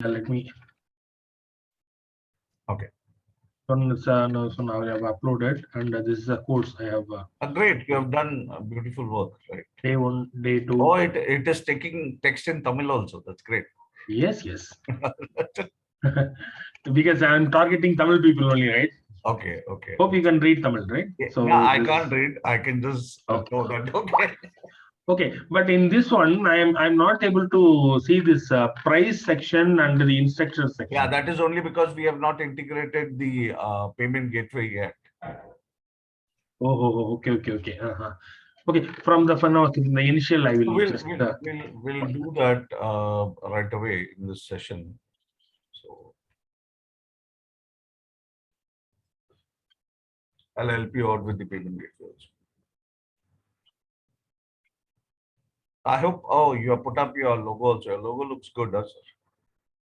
Let me. Okay. So now I have uploaded, and this is the course I have. Great, you have done beautiful work, right? Day 1, day 2. Oh, it is taking text in Tamil also. That's great. Yes, yes. Because I'm targeting Tamil people only, right? Okay, okay. Hope you can read Tamil, right? Yeah, So yeah, I this. can't read. I can just Okay. know that. Okay. Okay, but in this one, I'm not able to see this price section and the instruction section. Yeah, that is only because we have not integrated the payment gateway yet. Okay, okay, okay. Okay, from the fun of the initial, I will just. We'll do that right away in this session. So I'll help you out with the payment gateway also. I hope. Oh, you have put up your logo also. Your logo looks good, sir.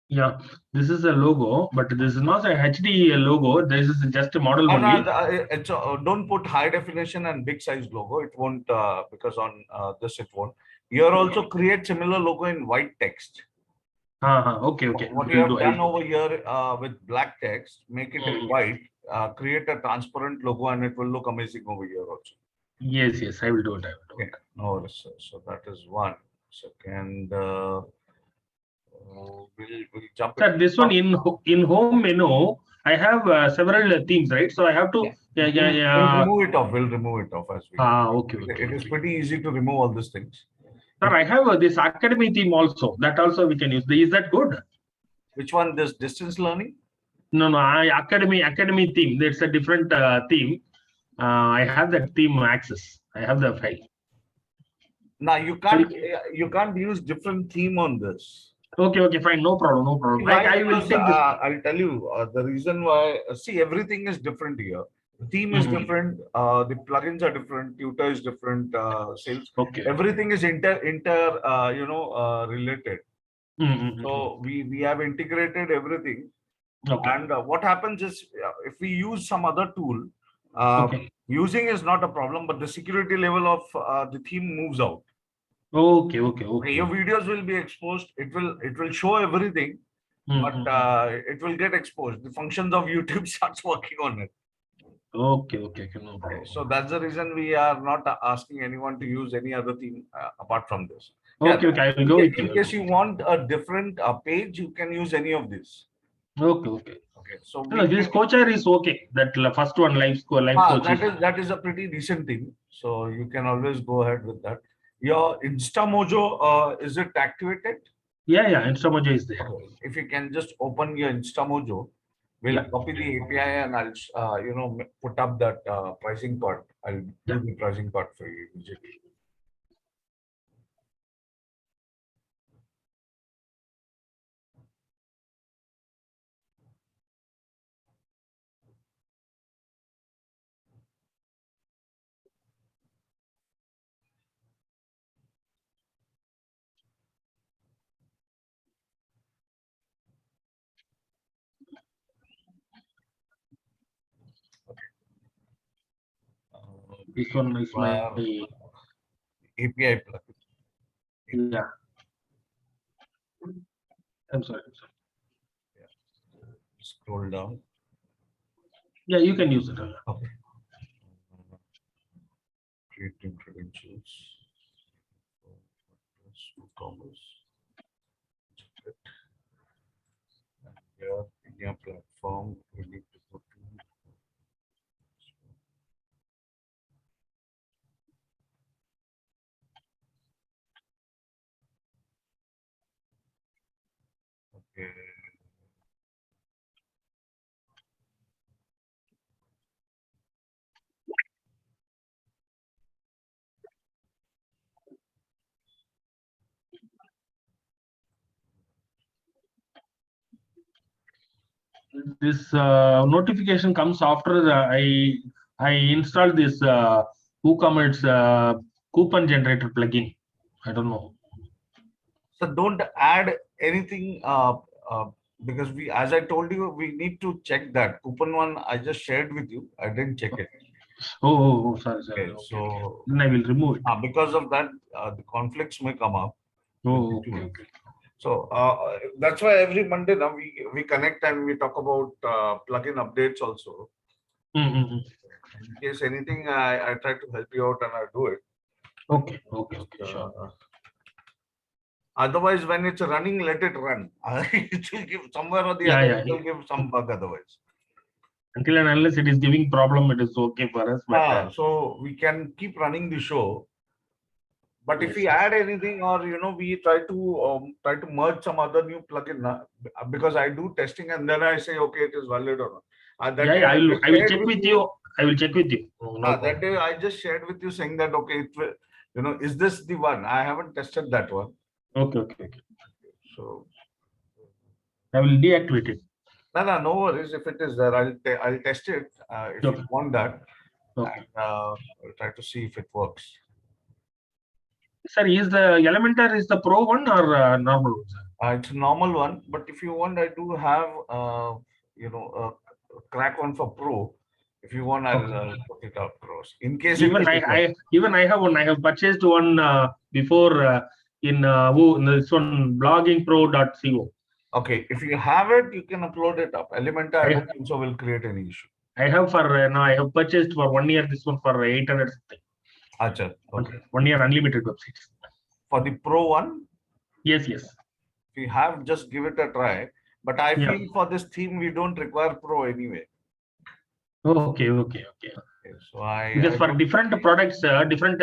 Yeah, this is a logo, but this is not a HD logo. This is just a model only. Don't put high definition and big size logo. It won't because on this it won't. Here also create similar logo in white text. Okay, okay. What you Will have do. done over here with black text, make it in Mhm. white. Create a transparent logo, and it will look amazing over here also. Yes, yes. I will do it. I will do Okay, it. no worries, sir. So that is one. Second, we'll jump Sir, into this one in home menu, I have several themes, right? So I have to. yeah. Yeah, yeah, We'll yeah. remove it off. We'll remove it off as we go. Okay, okay, It is okay. pretty easy to remove all these things. Sir, I have this academy theme also. That also we can use. Is that good? Which one? This distance learning? No, no. Academy theme. That's a different theme. I have that theme access. I have the file. Now So you can't use different theme on this. okay, okay, fine. No problem, no problem. Why? I will Because take this. I'll tell you the reason why. See, everything is different here. The theme is Mhm. different. The plugins are different. Tutor is different. Sales. Okay. Everything is related. Mm-hmm. So we have integrated everything. Okay. And what happens is if we use some other tool, uh, Okay. using is not a problem, but the security level of the theme moves out. Okay. Okay. Okay, Okay. your videos will be exposed. It will show everything, but Mm-hmm. it will get exposed. The functions of YouTube starts working on it. Okay. Okay. Okay. No Okay, problem. so that's the reason we are not asking anyone to use any other theme apart from this. Yeah, Okay. Okay. I will go with in you. case you want a different page, you can use any of this. Okay. Okay. Okay, so No, this coacher is okay. That first one live coach is. that is a pretty decent thing. So you can always go ahead with that. Your InstaMojo, is it activated? Yeah. Yeah. InstaMojo is there. Okay. If you can just open your InstaMojo, we'll Yeah. copy the API and I'll put up that pricing part. I'll Yeah. do the pricing part for you immediately. This We one is my. require API plugin. Yeah. I'm sorry. I'm sorry. Yeah. Scroll down. Yeah. You can use it. Okay. Creating credentials. WooCommerce. And here in your platform, we need to go to okay. This notification comes after I installed this WooCommerce coupon generator plugin. I don't know. So don't add anything because as I told you, we need to check that coupon one. I just shared with you. I didn't check it. Sorry, sorry. Okay, Okay, okay. so Then I will remove it. because of that, the conflicts may come up with the Okay, tool. okay. So that's why every Monday now we connect and we talk about plugin updates also. Mm-hmm. In case anything, I try to help you out and I do it. Okay, sure. Otherwise, when it's running, let it run. It will give somewhere or the Yeah, other. yeah. It will give some bug otherwise. Until and unless it is giving problem, it is okay for us. But So we can keep running the show. But if yes, we add anything or we try to merge some other new plugin because I do testing and then I say okay it is valid or not. That yeah, day yeah. just I will shared check with you. I will check with you. No that problem. day I just shared with you saying that okay it will, is this the one? I haven't tested that one. Okay. So I will deactivate it. no worries. If it is there, I'll test it if you Okay. want that, Okay. and I'll try to see if it works. Sir, is the Elementor is the pro one or normal one, sir? It's a normal one, but if you want, I do have a crack one for Pro. If you want, I'll Okay. put it up pros. In case it Even doesn't work. I have one. I have purchased one before in this one bloggingpro.co. Okay, if you have it, you can upload it up. Elementor, I I don't think so will create any issue. I have for now. I have purchased for 1 year this one for 800 something. Acha, okay. 1 year unlimited websites. For the Pro one, Yes. if you have, just give it a try. But I Yeah. feel for this theme, we don't require Pro anyway. Okay. Okay, so Because I for don't. different products, different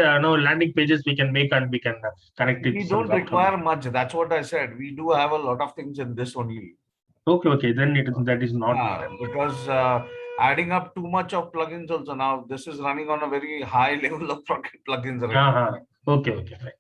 landing pages we can make and we can connect it. We don't require much. That's what I said. We do have a lot of things in this only. Okay. Then that is not. Because adding up too much of plugins also now, this is running on a very high level of plugins right now. Okay, fine.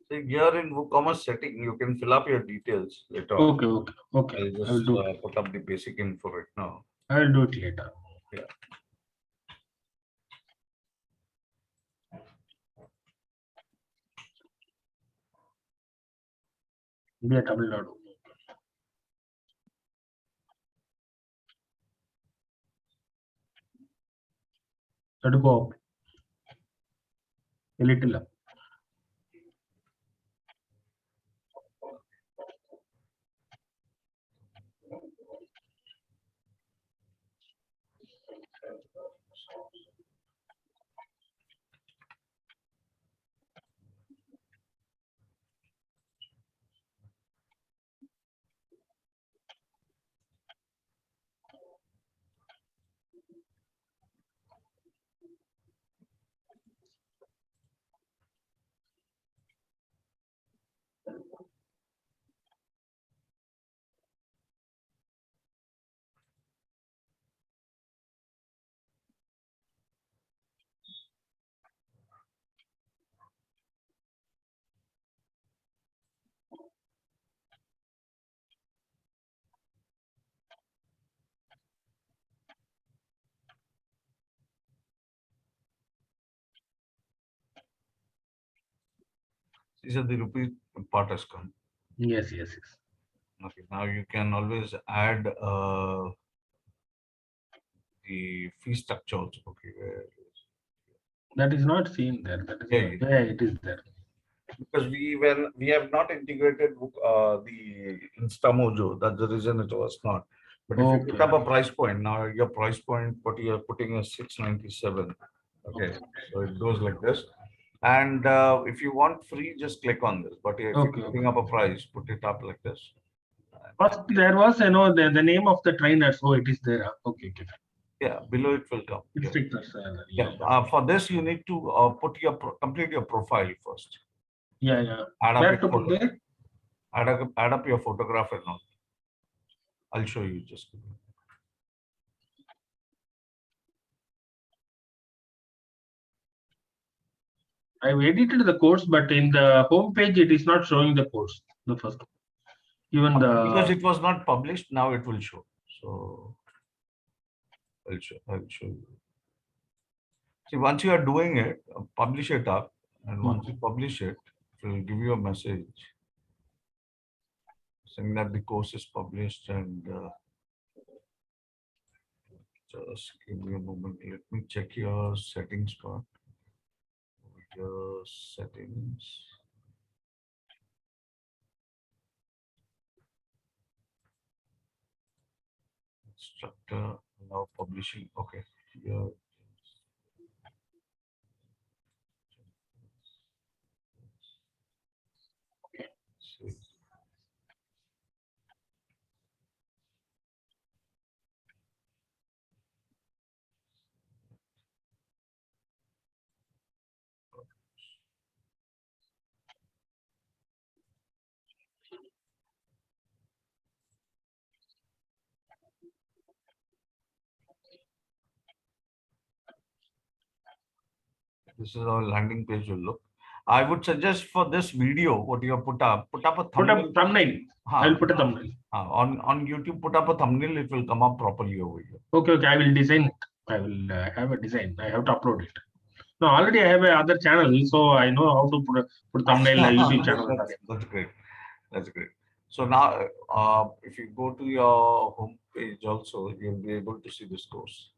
So here in WooCommerce setting, you can fill up your details later on. Okay. I'll I will just do it. put up the basic info right now. I will do it later. Yeah. India, Tamil Nadu. To go up. A little up. These are the rupee part has come. Yes. Okay, now you can always add the fee structure also. Okay, That is not seen there. That is Yeah, not, yeah. yeah, it is there. because we have not integrated the InstaMojo. That's the reason it was not. But if you put Okay. up a price point, now your price point, what you are putting is 697. Okay, so it goes like this. And if you want free, just click on this. But if Okay, you're putting up a price, put it up like this. First, there was, the name of the trainers. Oh, it is there. Okay, okay. Yeah, below it will come. Yeah. Instructors. Yeah. For this, you need to put your complete your profile first. Yeah, yeah. Add up Where your to put photo. there? Add up your photograph and all. I'll show you just. I've edited the course, but in the home page, it is not showing the course. The first, even Because the it was not published, now it will show. So I'll show you. See, once you are doing it, publish it up, and once you publish it, it will give you a message saying that the course is published. And just give me a moment. Let me check your settings part. Your settings. Instructor now publishing. Okay. Here. See. This is our landing page will look. I would suggest for this video, what you have put up a put thumbnail. up thumbnail. I will put a thumbnail. On YouTube, put up a thumbnail. It will come up properly over here. Okay, okay. I will design it. I will have a design. I have to upload it. No, already I have a other channel, so I know how to put thumbnail YouTube channel. That's great. That's great. So now, if you go to your home page also, you'll be able to see this course.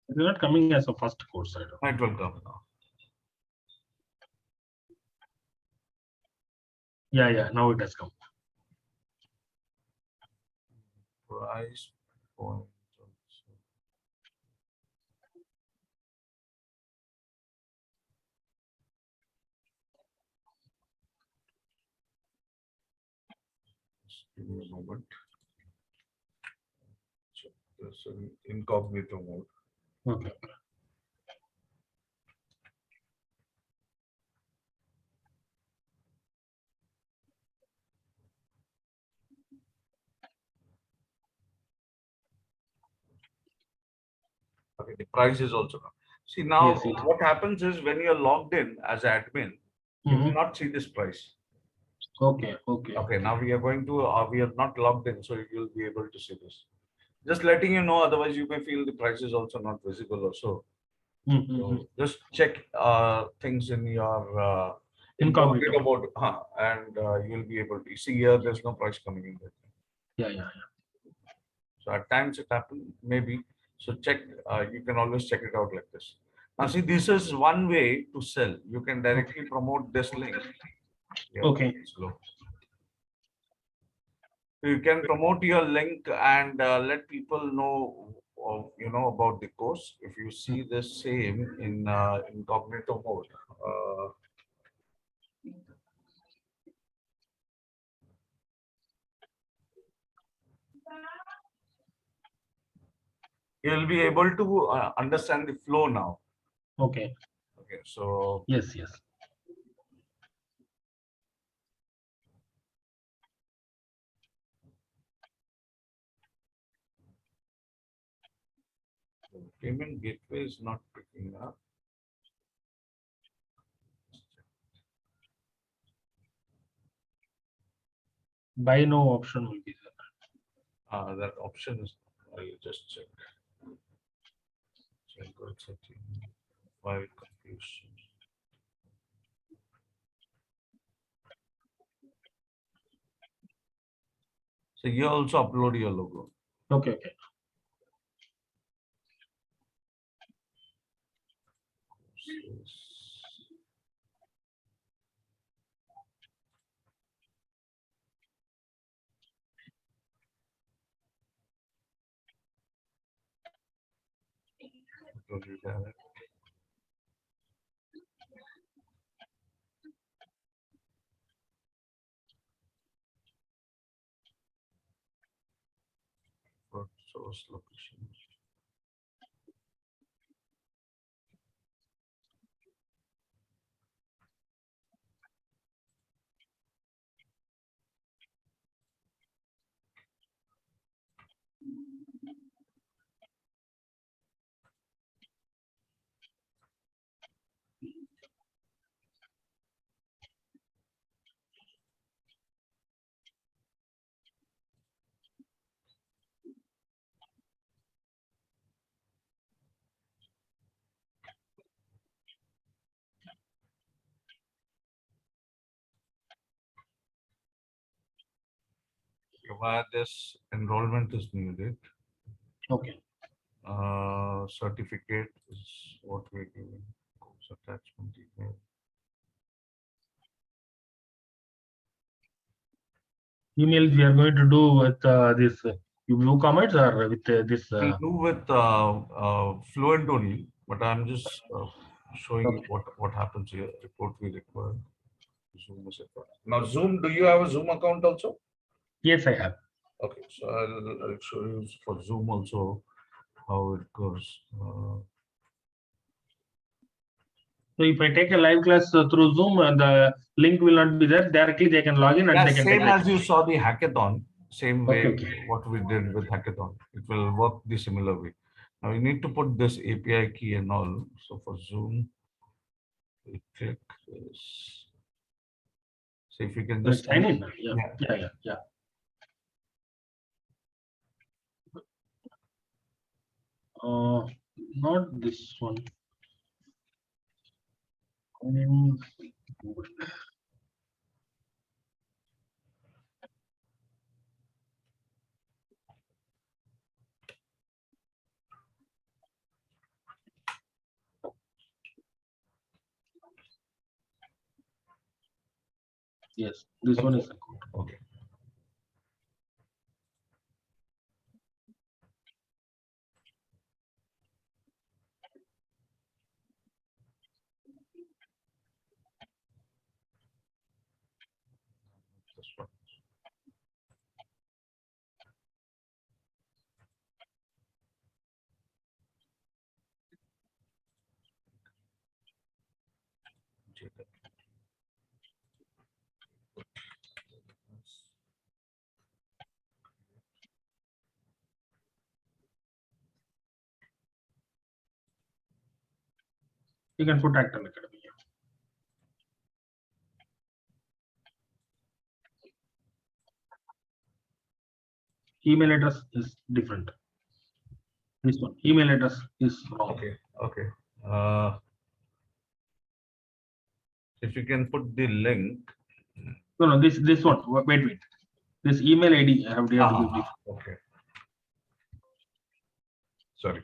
It is not coming as a first course. I don't. It will come now. Yeah, yeah. Now it has come. Price point. Just give me a moment. Check this in incognito mode. Okay. Okay, the price is also now. See now, Yes, it- what happens is when you're logged in as admin, you will not see this price. Okay, okay. Okay, now we are going to, we are not logged in, so you'll be able to see this. Just letting you know, otherwise you may feel the price is also not visible or so. So just check things in your Incognito mode, and you'll be able to see here. There's no price coming in there. Yeah, yeah, yeah. So at times it happens, maybe. So check. You can always check it out like this. Now see, this is one way to sell. You can directly promote this link. Yeah, Okay. slow. You can promote your link and let people know, about the course. If you see the same in incognito mode, you'll be able to understand the flow now. Okay. Okay, so Yes, yes. payment gateway is not picking up. Buy no option will be there. That option is, I'll just check. Check out setting, file confusion. So you also upload your logo. Okay, okay. Source location. Why this enrollment is needed. Okay. Certificate is what we're giving. Course attachment email. Emails we are going to do with this WooCommerce or with this. We'll do with Fluent only, but I'm just showing Okay. what happens here. Report we require. Zoom is required. Now Zoom, do you have a Zoom account also? Yes, I have. Okay, so I'll show you for Zoom also how it goes. So if I take a live class through Zoom, the link will not be there. Directly they can log in and Yeah, they can take same the as you class. saw the hackathon, same way Okay, okay. what we did with hackathon. It will work the similar way. Now you need to put this API key and all. So for Zoom, we click this. So if you can just Sign in. Yeah, yeah. yeah, yeah. Not this one. Yes, this one is. Okay. This one. You can put Acton Academy. Email address is different. This one, email address is wrong. Okay. Okay. If you can put the link. No, this one. Wait. This email ID I have to give different. Okay. Sorry.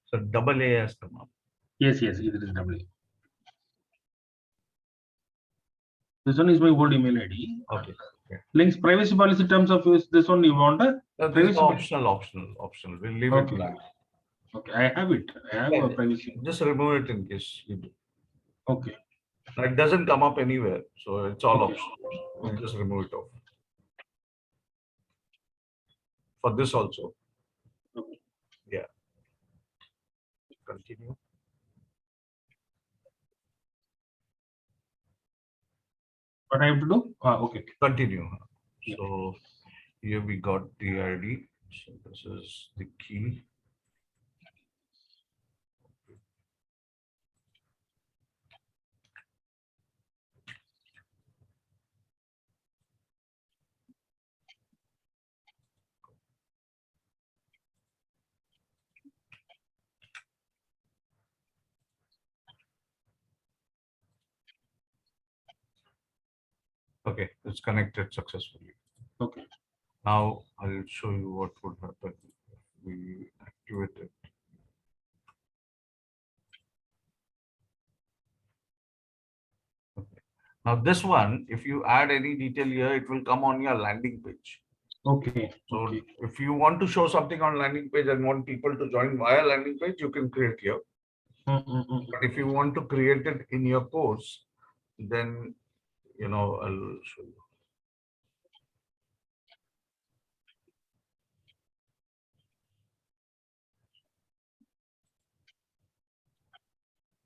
So double A has come up. Yes, it is double. This one is my old email ID. Okay. Links privacy policy terms of use. This one you want a This is privacy. optional. We'll leave it Okay. blank. Okay, I have it. I have a privacy. Just remove it in case you do. Okay. It doesn't come up anywhere, so it's all Okay. optional. We'll just remove it off. For this also. Okay. Yeah. Continue. What I have to do? Okay. Continue. Yeah. So here we got the ID. So this is the key. Okay, it's connected successfully. Okay. Now I'll show you what would happen if we activate it. Okay. Now this one, if you add any detail here, it will come on your landing page. Okay. So Okay. if you want to show something on landing page and want people to join via landing page, you can create here. But if you want to create it in your course, then I'll show you.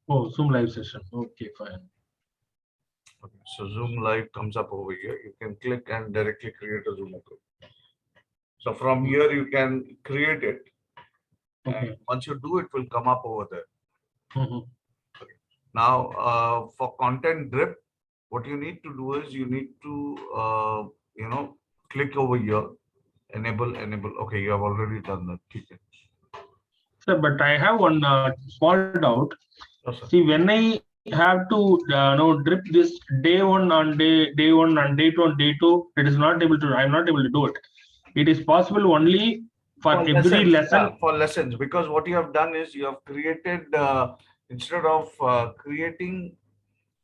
Oh, Zoom live session. Okay, fine. Okay, so Zoom Live comes up over here. You can click and directly create a Zoom account. So from here you can create it. Okay. And once you do, it will come up over there. Mhm. Now, for content drip, what you need to do is you need to, click over here, enable. Okay, you have already done that. Okay. Sir, but I have one small doubt. Yes, sir. See, when I have to drip this day one on day one and day two on day two, it is not able to. I'm not able to do it. It is possible only for every lesson. Yeah, for lessons, because what you have done is you have created instead of creating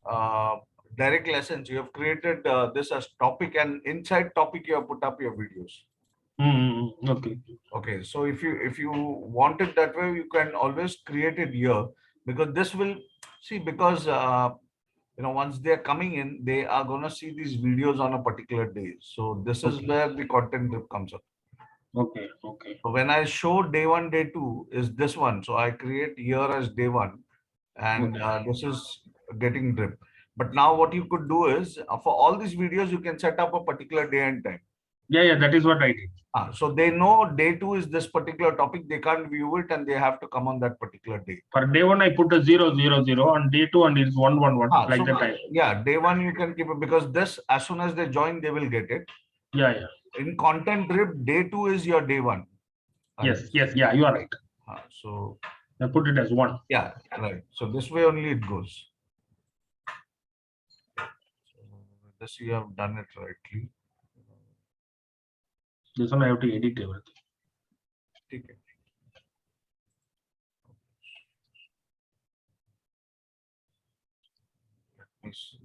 uh, direct lessons, you have created this as topic, and inside topic you have put up your videos. Okay. Okay, so if you want it that way, you can always create it here, because this will see, because once they are coming in, they are gonna see these videos on a particular day. So this is Okay. where the content drip comes up. Okay. Okay. So when I show day one, day two is this one. So I create here as day one, and Okay. this is getting drip. But now what you could do is for all these videos, you can set up a particular day and time. Yeah. That is what I did. So they know day two is this particular topic. They can't view it, and they have to come on that particular day. For day one, I put a 000 on day two, and it's 111 like So that. yeah, day one you can keep it, because this, as soon as they join, they will get it. Yeah. In content drip, day two is your day one. Yes. Yeah. You are right. So I put it as 1. yeah, right. So this way only it goes. So this you have done it rightly. This one I have to edit everything. Okay. Let me see.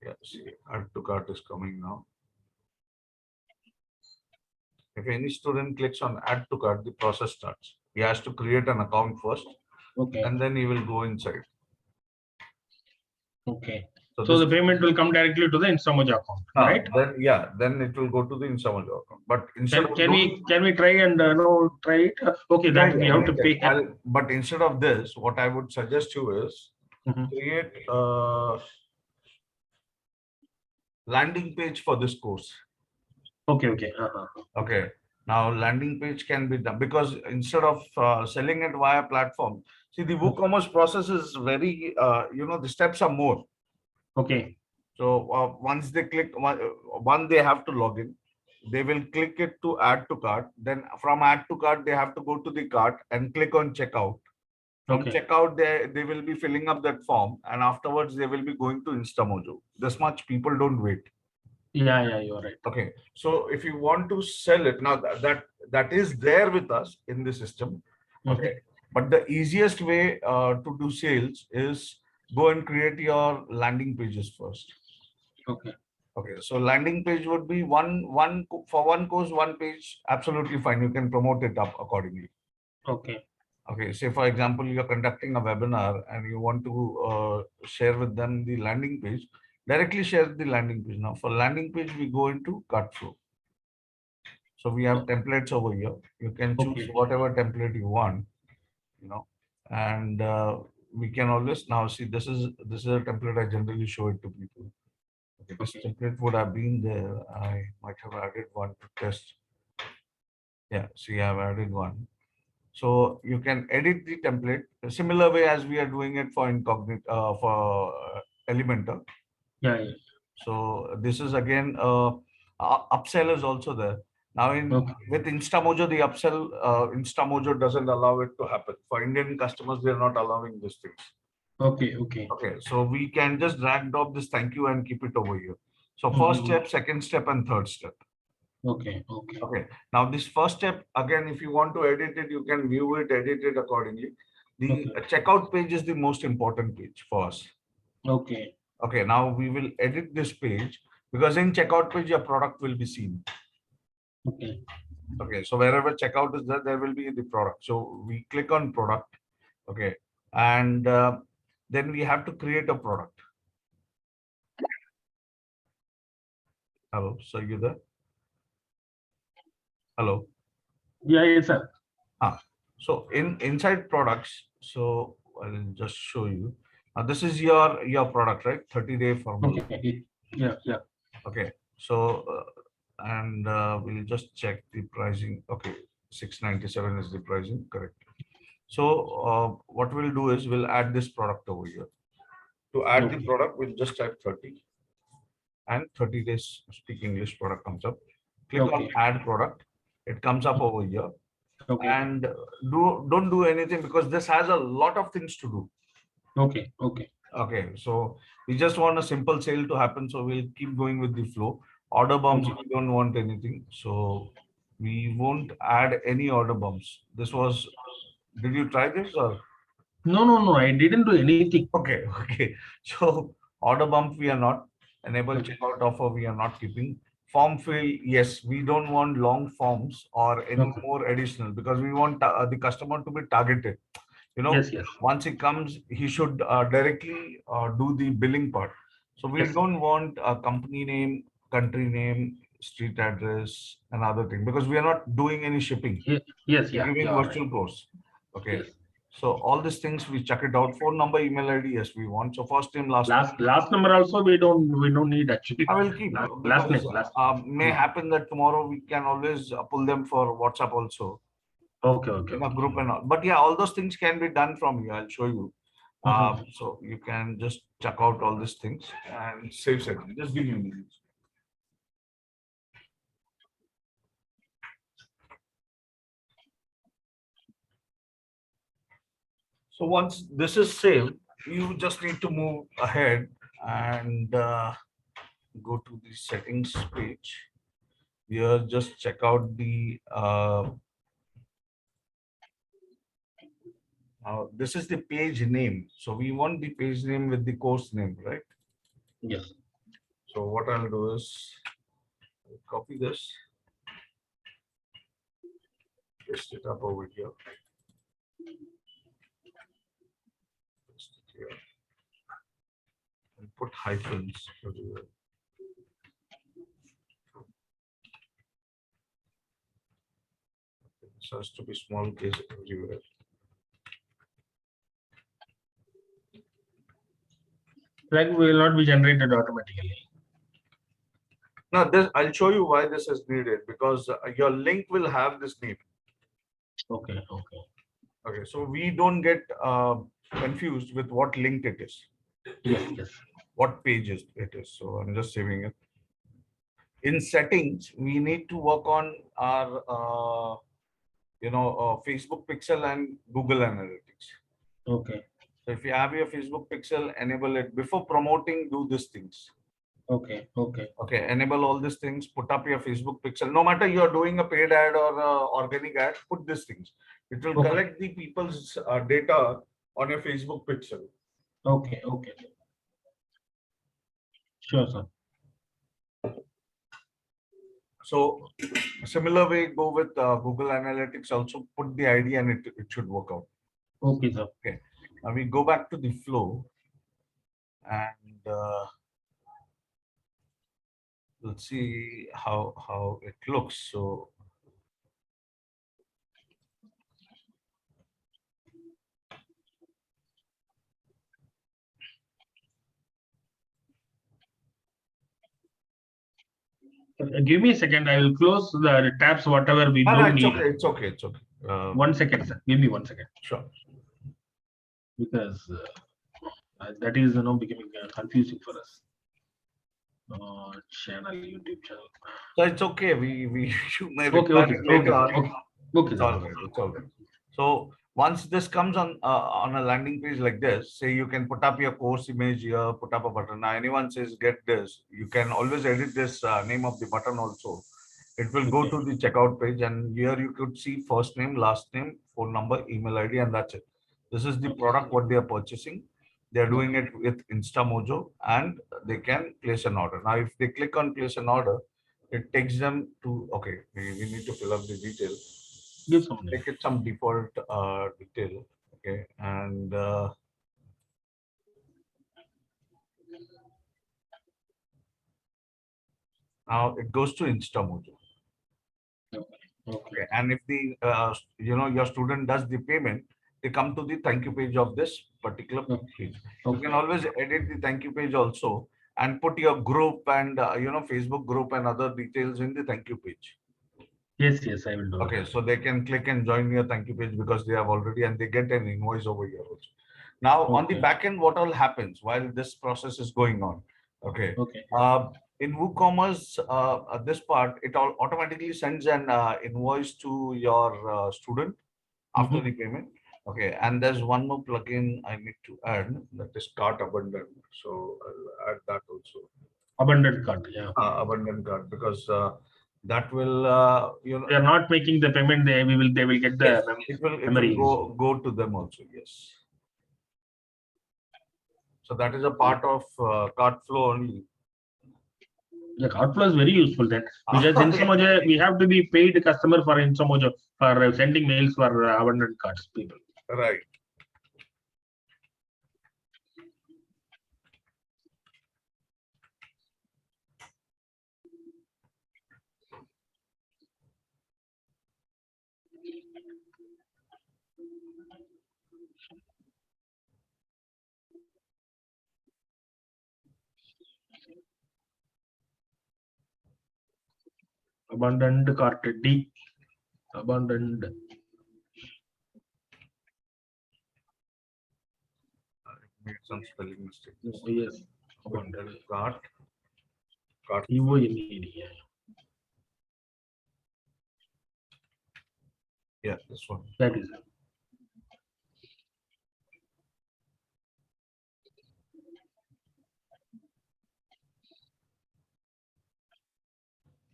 Yeah, see, add to cart is coming now. If any student clicks on add to cart, the process starts. He has to create an account first, Okay. and then he will go inside. Okay. So So this, the payment will come directly to the Instamojo account, right? then it will go to the Instamojo account. But instead of Can we try and try it? Okay, that we have to pay. But instead of this, what I would suggest you is create a landing page for this course. Okay. Okay. Now landing page can be done, because instead of selling it via platform, see, the WooCommerce process is very, the steps are more. Okay. So once they click one, they have to log in. They will click it to add to cart. Then from add to cart, they have to go to the cart and click on checkout. From checkout, they will be filling up that form, and afterwards they will be going to Instamojo. This much people don't wait. Yeah, you're right. Okay, so if you want to sell it now, that is there with us in the system. Okay, but the easiest way to do sales is go and create your landing pages first. Okay. Okay, so landing page would be one for one course, one page. Absolutely fine. You can promote it up accordingly. Okay. Okay, say for example, you're conducting a webinar and you want to share with them the landing page. Directly share the landing page. Now for landing page, we go into Cutflow. So we have templates over here. You can choose whatever template you want, and we can always now see, this is a template I generally show it to people. Okay, this template would have been there. I might have added one to test. Yeah, see, I've added one. So you can edit the template a similar way as we are doing it for Incognito, for Elementor. Yeah. So this is again upsell is also there. Now Okay. with InstaMojo, the upsell, InstaMojo doesn't allow it to happen. For Indian customers, they're not allowing these things. Okay. Okay. Okay, so we can just drag drop this thank you and keep it over here. So first step, second step, and third step. Okay. Okay. Okay, now this first step, again, if you want to edit it, you can view it, edit it accordingly. The checkout page is the most important page for us. Okay. Okay, now we will edit this page because in checkout page, your product will be seen. Okay. Okay, so wherever checkout is there, there will be the product. So we click on product. Okay, and then we have to create a product. Hello, so you there? Hello. Yeah, yes, sir. So inside products, so I'll just show you. This is your product, right? 30-day formula. Okay. Yeah. Yeah. Okay. So and we'll just check the pricing. Okay, 697 is the pricing, correct. So what we'll do is we'll add this product over here. To add the product, we'll just type 30 and 30 days speak English product comes up. Click on add product. It comes up over here. Okay. And don't do anything because this has a lot of things to do. Okay. Okay. Okay, so we just want a simple sale to happen, so we'll keep going with the flow. Order bumps, we don't want anything, so we won't add any order bumps. This was, did you try this or? No. I didn't do anything. Okay, okay. So order bump we are not. Enable checkout offer we are not keeping. Form fill, yes, we don't want long forms or any more additional because we want the customer to be targeted. You know, Yes. Yes. once he comes, he should directly do the billing part. So we don't want a company name, country name, street address, and other thing because we are not doing any shipping. Yes. We're Yeah. giving Yeah. virtual course. Okay. Yes. So all these things we check it out. Phone number, email ID, yes, we want. So first name, last name. Last number also we don't need actually. I will keep Last because name. Last. may happen that tomorrow we can always pull them for WhatsApp also Okay. in a group and all. But yeah, all those things can be done from here. I'll show you. So you can just check out all these things and save setting. Just give me a minute. So once this is saved, you just need to move ahead and go to the settings page. Here, just check out the this is the page name. So we want the page name with the course name, right? Yes. So what I'll do is I'll copy this, paste it up over here. Paste it here. And put hyphens everywhere. This has to be small case everywhere. Flag will not be generated automatically. Now this I'll show you why this is needed because your link will have this name. Okay. Okay, so we don't get confused with what link it is. Yes. What page it is. So I'm just saving it. In settings, we need to work on our Facebook Pixel and Google Analytics. Okay. So if you have your Facebook Pixel, enable it before promoting. Do these things. Okay. Okay, enable all these things. Put up your Facebook Pixel. No matter you're doing a paid ad or organic ad, put these things. It will collect the people's data on your Facebook Pixel. Okay. Sure, sir. So similar way, go with Google Analytics. Also put the ID and it should work out. Okay, sir. Okay. Now we go back to the flow and let's see how it looks. So give me a second. I will close the tabs, whatever we don't need. It's okay. 1 second, sir. Give me 1 second. Sure. Because that is becoming confusing for us. Channel, YouTube channel. So it's okay. We you may Okay, require okay, it later okay, on. okay, okay, It's sir. all right. It's all right. So once this comes on a landing page like this, say you can put up your course image here, put up a button. Now anyone says get this, you can always edit this name of the button also. It will go Okay. to the checkout page, and here you could see first name, last name, phone number, email ID, and that's it. This is the product what they are purchasing. They are doing it with InstaMojo, and they can place an order. Now, if they click on place an order, it takes them to, okay, we need to fill up the details. Give some name. Take it some default detail, okay, and now it goes to InstaMojo. Okay. And if the your student does the payment, they come to the thank you page of this particular page. You can Okay. always edit the thank you page also and put your group and Facebook group and other details in the thank you page. Yes, yes, I will do Okay, that. so they can click and join your thank you page because they have already, and they get an invoice over here also. Now on the Okay. back end, what all happens while this process is going on? Okay. Okay. In WooCommerce, this part, it all automatically sends an invoice to your student after the payment. Okay, and there's one more plugin I need to add, that is Cart Abundant. So I'll add that also. Abundant cart. Yeah. Abundant Cart, because that will They are not making the payment. They will get yes, the it will memory. go to them also. Yes. So that is a part of cart flow only. The cart flow is very useful then, because InstaMojo, we have to be paid customer for InstaMojo for sending mails for abundant cards people. Right. Abundant cart D. Abundant. Made some spelling mistakes. Yes. Abundant. Cart. UONED. Yeah, this one. That is.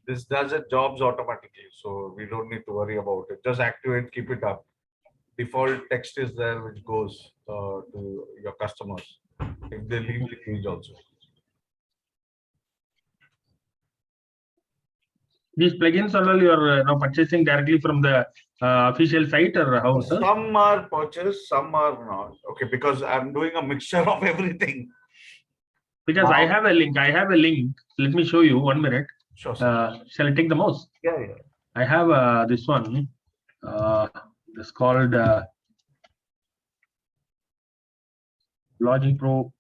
This does it jobs automatically, so we don't need to worry about it. Just activate, keep it up. Default text is there, which goes to your customers if they leave the page also. These plugins are all you are now purchasing directly from the official site, or how, sir? Some are purchased, some are not. Okay, because I'm doing a mixture of everything. Because I have a link. Let me show you 1 minute. Sure, sir. Shall I take the mouse? Yeah, yeah. I have this one. It's called LogicPro.co.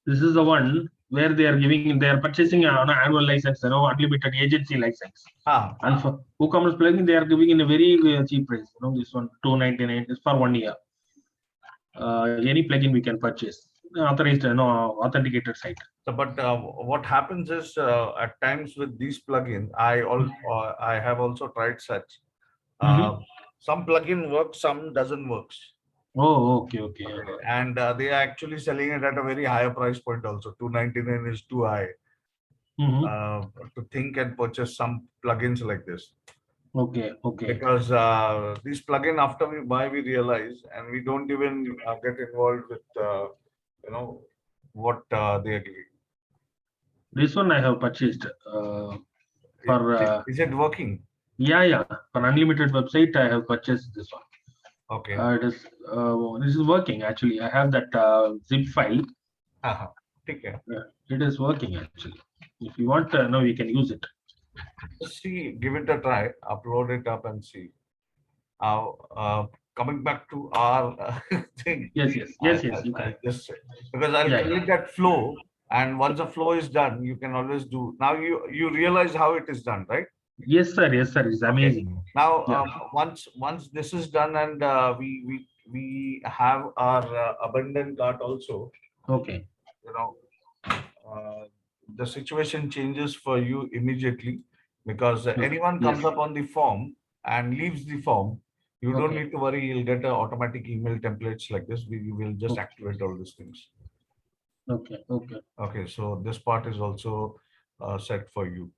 This is the one where they are purchasing an annual license, unlimited agency license. And for WooCommerce plugin, they are giving in a very cheap price. This one $2.99 is for 1 year. Any plugin we can purchase, authorized, authenticated site. So, but what happens is at times with these plugins, I have also tried such. Some plugin works, some doesn't works. Oh, okay. And they are actually selling it at a very higher price point also. $2.99 is too high to think and purchase some plugins like this. Okay. Because these plugin, after we buy, we realize, and we don't even get involved with what they are giving. This one I have purchased for. Is it working? Yeah. For unlimited website, I have purchased this one. Okay. This is working actually. I have that zip file. Okay. It is working actually. If you want, now you can use it. Let's see, give it a try. Upload it up and see. Coming back to our thing. Yes. You can. Just because I'll create that flow, and once the flow is done, you can always do. Now you realize how it is done, right? Yes, sir. It's amazing. Now, once this is done, and we have our abundant cart also. Okay. the situation changes for you immediately, because Okay. anyone Yes. comes up on the form and leaves the form, you don't Okay. need to worry. You'll get automatic email templates like this. We will just Okay. activate all these things. Okay. Okay. Okay, so this part is also set for you.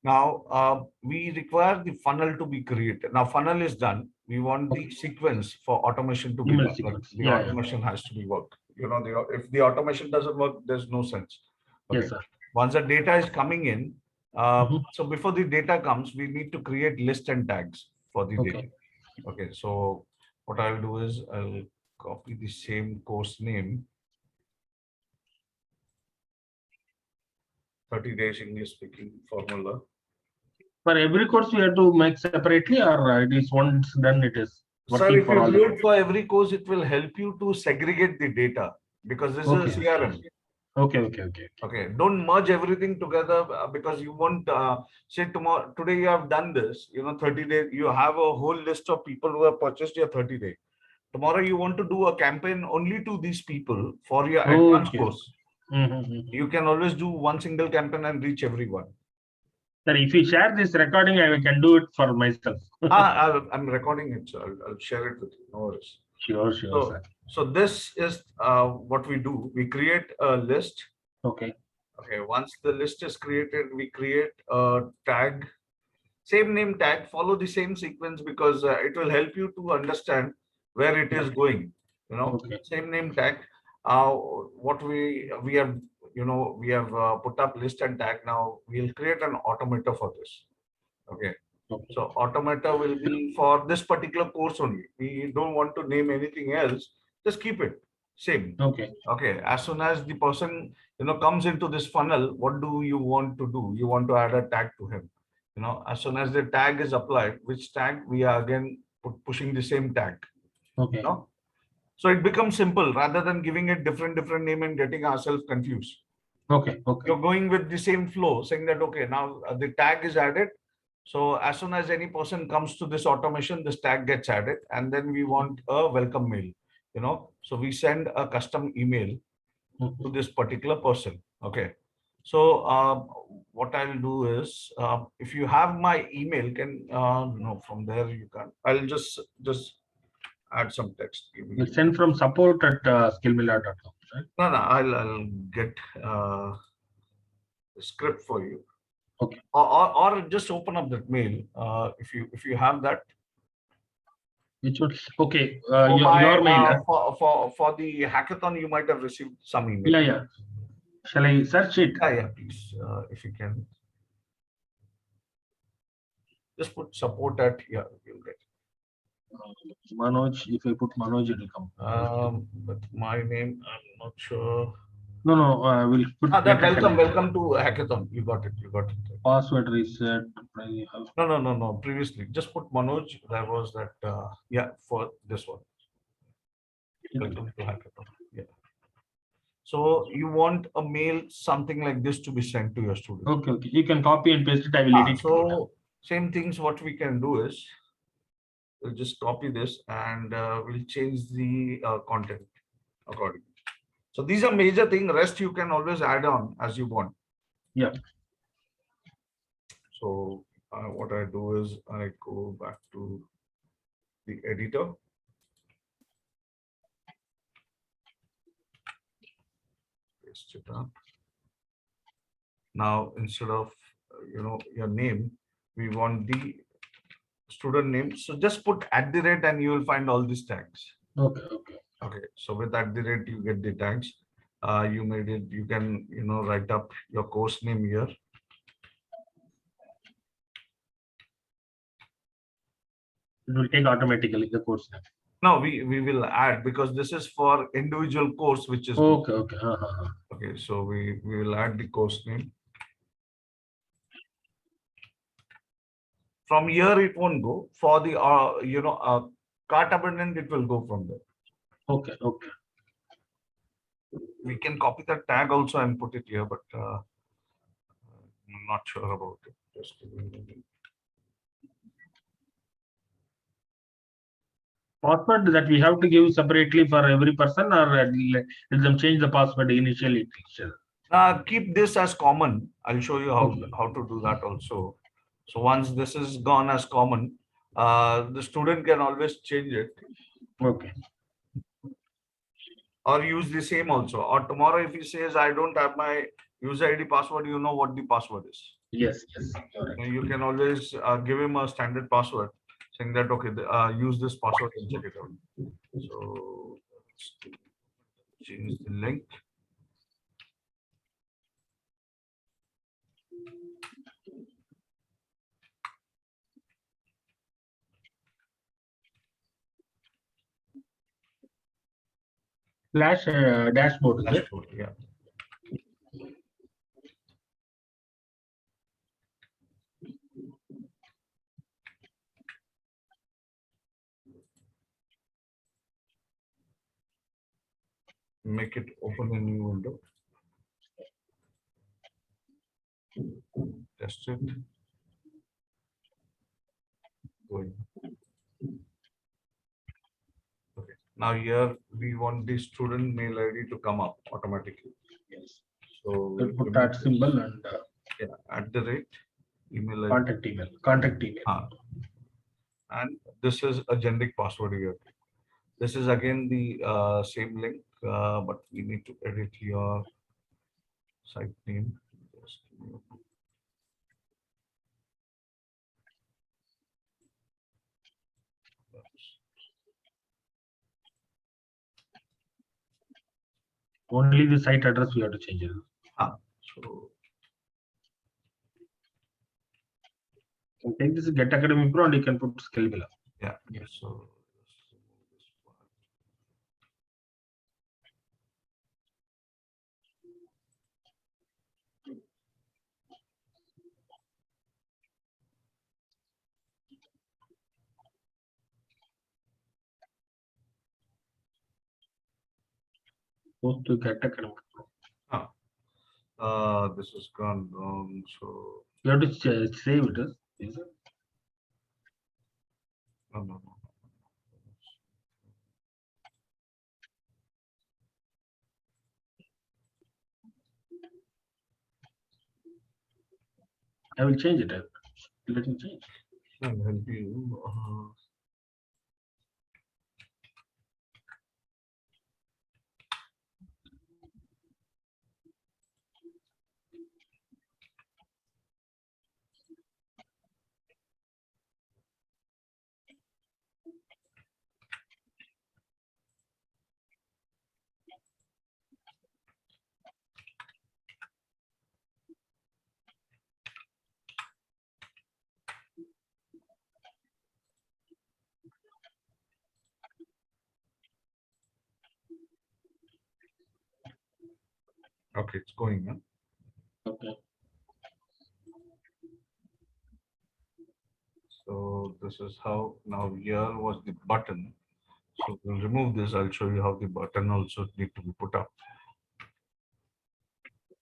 Now, we require the funnel to be created. Now, funnel is done. We want the sequence for automation to be Email done. Like sequence. the Yeah. automation has to be worked. You know, if the automation doesn't work, there's no sense. Okay. Yes, sir. Once the data is coming in, Mhm. so before the data comes, we need to create list and tags for the Okay. data. Okay, so what I'll do is I'll copy the same course name. 30 days English speaking formula. For every course, we have to make separately, or it is once done, it is Sir, working if for you all do the it for every course, it will help you to segregate the data, because this Okay. is a CRM. Okay. Okay. Okay. Okay, don't merge everything together, because you won't say today you have done this, 30 days, you have a whole list of people who have purchased your 30 day. Tomorrow you want to do a campaign only to these people for your advanced Okay. course. You can always do one single campaign and reach everyone. Sir, if you share this recording, I can do it for myself. I'm recording it, so I'll share it with you. No worries. Sure, sir. So this is what we do. We create a list. Okay. Okay. Once the list is created, we create a tag, same name tag, follow the same sequence, because it will help you to understand where it is going. Okay. Same name tag. What we have, we have put up list and tag. Now we'll create an automata for this. Okay. So automata will be for this particular course only. We don't want to name anything else. Just keep it same. Okay. Okay. As soon as the person comes into this funnel, what do you want to do? You want to add a tag to him. As soon as the tag is applied, which tag we are again pushing the same tag. Okay. So it becomes simple rather than giving it different name and getting ourselves confused. Okay. Okay. You're going with the same flow, saying that okay, now the tag is added. So as soon as any person comes to this automation, this tag gets added, and then we want a welcome mail. So we send a custom email to this particular person. Okay. So what I'll do is, if you have my email, can no, from there you can. I'll just add some text. You send from support at skillmiller.com, right? No, I'll get a script for you. Okay. Or just open up that mail if you have that. Which one? Okay. For your mail. For the hackathon, you might have received some email. Yeah. Shall I search it? Yeah, please, if you can. Just put support at, yeah, you'll get it. Manoj, if I put Manoj, it will come. But my name, I'm not sure. No, we'll put welcome to hackathon. You got it. Password reset. No. Previously, just put Manoj. There was that. Yeah, for this one. Welcome to hackathon. Yeah. So you want a mail, something like this, to be sent to your student. Okay. You can copy and paste it. I will edit. So same things. What we can do is, we'll just copy this and we'll change the content accordingly. So these are major things. Rest you can always add on as you want. Yeah. So what I do is I go back to the editor. Paste it up. Now instead of your name, we want the student name. So just put @ and you will find all these tags. Okay. So with @ you get the tags. You made it. You can write up your course name here. It will take automatically the course name. No, we will add, because this is for individual course, which is okay. Okay. So we will add the course name. From here it won't go. For the cart abandoned, it will go from there. Okay. We can copy that tag also and put it here, but I'm not sure about it. Just give me a minute. Password that we have to give separately for every person, or let them change the password initially. Keep this as common. I'll show you how to do that also. So once this is gone as common, the student can always change it. Okay. Or use the same also. Or tomorrow, if he says, I don't have my user ID password, you know what the password is. Yes, yes. Correct. And you can always give him a standard password saying that, okay, use this password and check it out. So let's change the link. Flash dashboard, is it? Dashboard, yeah. Make it open a new window. Test it. Going. Okay. Now here we want the student mail ID to come up automatically. Yes. So We'll put that symbol and @ email ID. Contact email. And this is a generic password here. This is again the same link, but we need to edit your site name. Just give me a- Only the site address we have to change it. So You can take this Get Academy Pro and you can put Skill below. yeah. Yes. So Go to Get Academy Pro. this has gone wrong. So You have to save it. Is it? no. I will change it. Let me change. I'll help you. Okay, it's going. Okay. So this is how. Now here was the button. So we'll remove this. I'll show you how the button also need to be put up.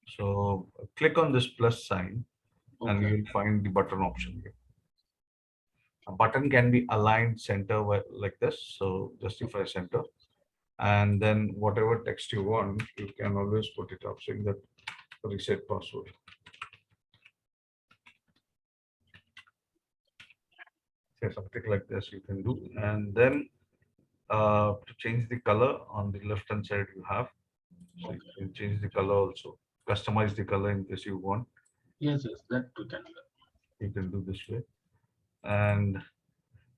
So click on this plus sign and you'll find the button option here. A button can be aligned center like this. So justify center. And then whatever text you want, you can always put it up saying that reset password. Say something like this you can do. And then to change the color on the left hand side you have. So you can change the color also. Customize the color in case you want. Yes, that we can do. You can do this way. And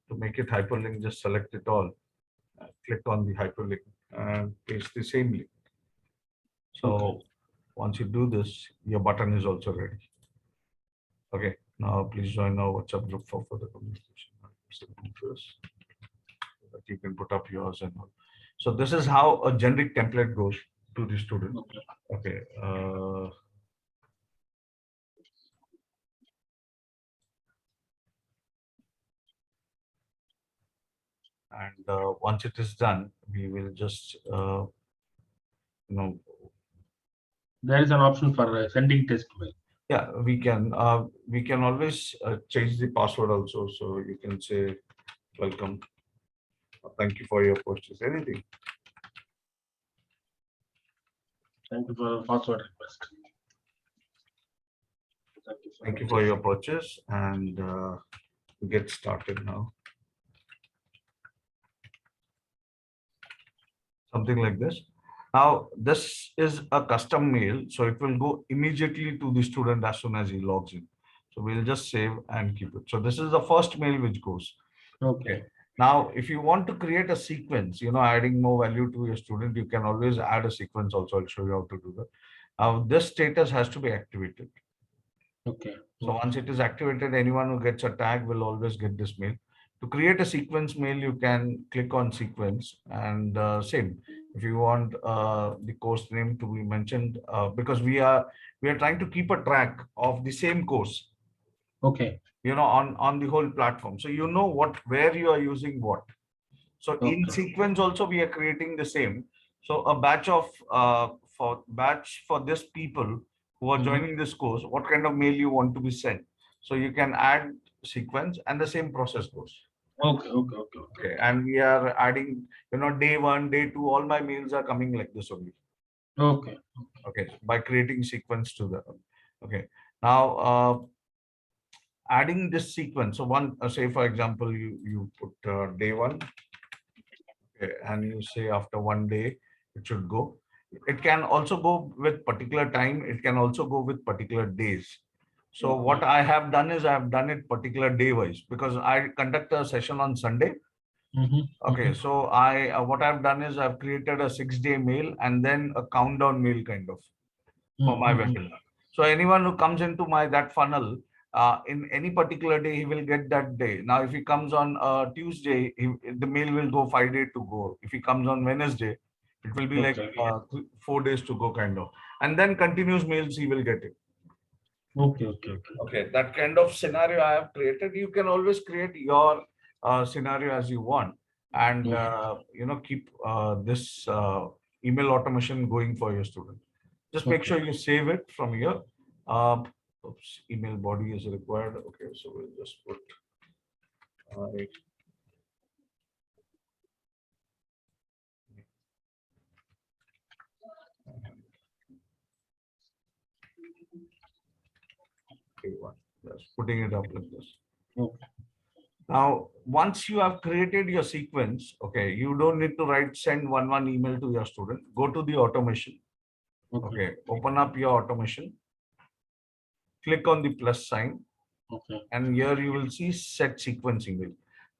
to make it hyperlink, just select it all. Click on the hyperlink and paste the same link. So once you do this, your button is also ready. Okay, now please join our WhatsApp group for further communication. So that you can put up yours and all. So this is how a generic template goes to the student. Okay. And once it is done, we will just there is an option for sending test mail. Yeah, we can always change the password also. So you can say welcome, thank you for your purchase, anything. Thank you for the password request. Thank you for your purchase, and we get started now. Something like this. Now, this is a custom mail, so it will go immediately to the student as soon as he logs in. So we'll just save and keep it. So this is the first mail which goes. Okay. Now, if you want to create a sequence, adding more value to your student, you can always add a sequence also. I'll show you how to do that. Now, this status has to be activated. Okay. So once it is activated, anyone who gets a tag will always get this mail. To create a sequence mail, you can click on sequence and same. If you want the course name to be mentioned, because we are trying to keep a track of the same course. Okay. On the whole platform. So where you are using what. So in sequence also we are creating the same. So a batch of for this people who are joining this course, what kind of mail you want to be sent. So you can add sequence and the same process goes. Okay. And we are adding, day 1, day 2, all my mails are coming like this only. Okay. By creating sequence to them. Okay. Now, adding this sequence. So say for example, you put day 1, and you say after 1 day it should go. It can also go with particular time. It can also go with particular days. So what I have done is I have done it particular day wise, because I conduct a session on Sunday. So what I've done is I've created a 6-day mail and then a countdown mail kind of for my webinar. So anyone who comes into that funnel, in any particular day, he will get that day. Now, if he comes on Tuesday, the mail will go 5 days to go. If he comes on Wednesday, it will be like 4 days to go kind of. And then continuous mails, he will get it. Okay. That kind of scenario I have created. You can always create your scenario as you want, and keep this email automation going for your student. Just make sure you save it from here. Email body is required. Okay, so we'll just put just putting it up like this. Now, once you have created your sequence, you don't need to send one email to your student. Go to the automation. Open up your automation. Click on the plus sign. And here you will see set sequence email.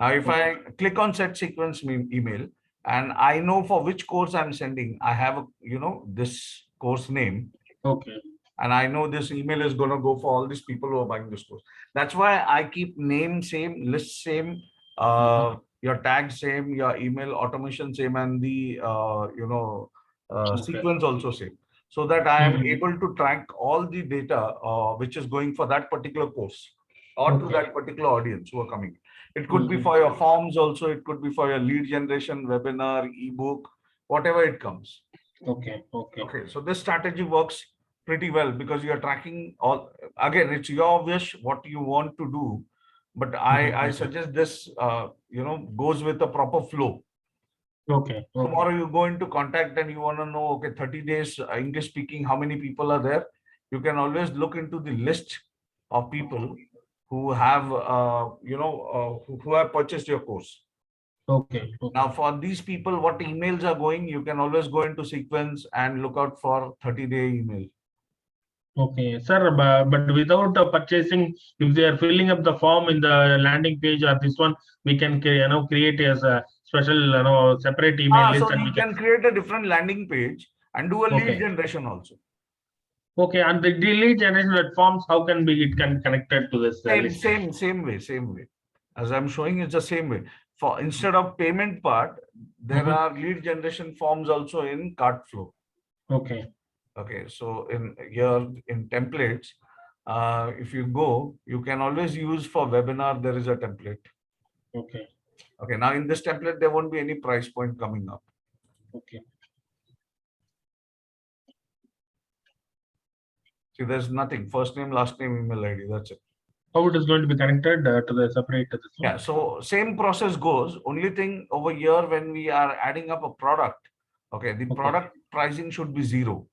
Now, if I click on set sequence email, and I know for which course I'm sending, I have this course name. And I know this email is going to go for all these people who are buying this course. That's why I keep name same, list same, your tag same, your email automation same, and the sequence also same, so that I am able to track all the data which is going for that particular course or to that particular audience who are coming. It could be for your forms also. It could be for your lead generation, webinar, ebook, whatever it comes. Okay. So this strategy works pretty well because you are tracking all. Again, it's your wish what you want to do, but I suggest this goes with a proper flow. Tomorrow you go into contact and you want to know, 30 days English speaking, how many people are there? You can always look into the list of people who have who have purchased your course. Now, for these people, what emails are going, you can always go into sequence and look out for 30-day email. Sir, but without purchasing, if they are filling up the form in the landing page or this one, we can create as a special separate email list. So and you can create a different landing page and do a lead generation also. And the lead generation forms, how can it can connected to this list? Same way. As I'm showing, it's the same way. For instead of payment part, there are lead generation forms also in Cartflow. So in templates, if you go, you can always use for webinar, there is a template. Now in this template, there won't be any price point coming up. See, there's nothing. First name, last name, email ID. That's it. How it is going to be connected to the separate? So same process goes. Only thing over here, when we are adding up a product, the product pricing should be 0.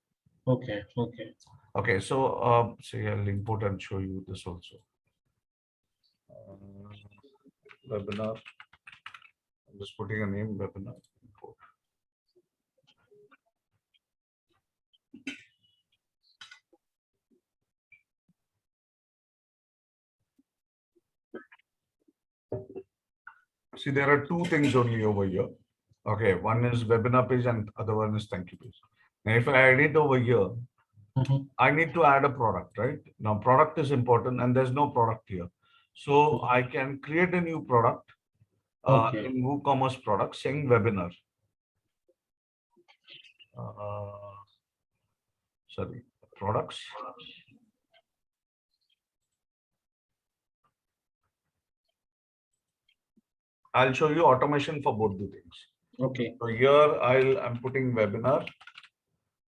Okay. Okay. Okay, so see, I'll import and show you this also. Webinar. I'm just putting a name, webinar. Import. See, there are two things only over here. Okay, one is webinar page and other one is thank you page. Now, if I edit over here, I need to add a product, right? Now, product is important and there's no product here. So I can create a new product in WooCommerce product saying webinar. Sorry, products. I'll show you automation for both the things. Okay. So here I'm putting webinar.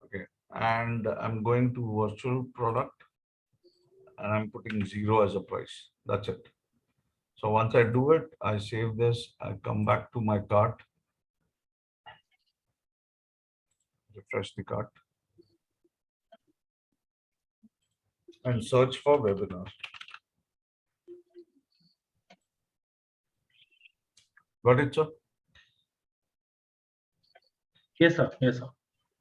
Okay, and I'm going to virtual product and I'm putting 0 as a price. That's it. So once I do it, I save this, I come back to my cart, refresh the cart, and search for webinar. Got it, sir? Yes, sir. Yes, sir.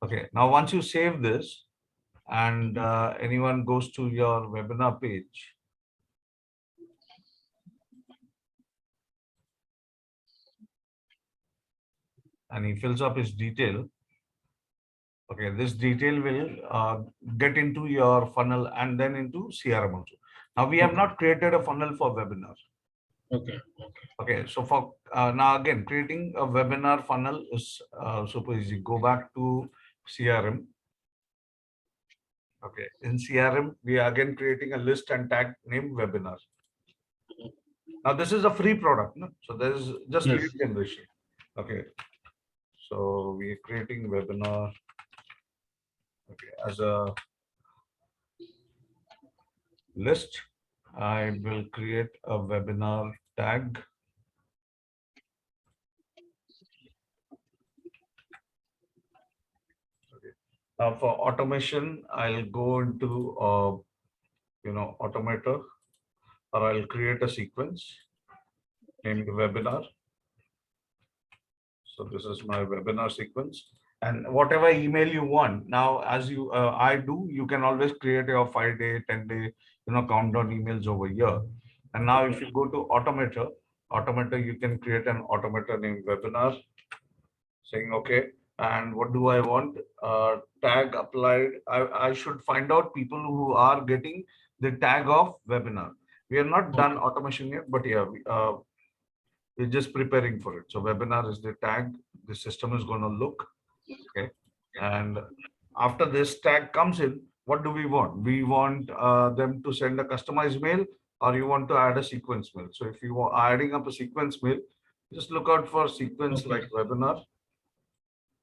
Okay, now once you save this and anyone goes to your webinar page, and he fills up his detail. Okay, this detail will get into your funnel and then into CRM also. Now we have not created a funnel for webinar. Okay. Okay, so for now again, creating a webinar funnel is super easy. Go back to CRM. Okay, in CRM, we are again creating a list and tag named webinar. Now this is a free product, no? So there is just lead generation. Okay, so we are creating webinar. Okay, as a list, I will create a webinar tag. Okay. Now for automation, I'll go into Automator, or I'll create a sequence named webinar. So this is my webinar sequence. And whatever email you want, now as I do, you can always create your 5-day, 10-day, countdown emails over here. And now if you go to Automator, you can create an Automator named webinar, saying, okay, and what do I want? Tag applied. I should find out people who are getting the tag of webinar. We are not done automation yet, but yeah, we're just preparing for it. So webinar is the tag the system is going to look. Okay. And after this tag comes in, what do we want? We want them to send a customized mail, or you want to add a sequence mail. So if you are adding up a sequence mail, just look out for sequence like webinar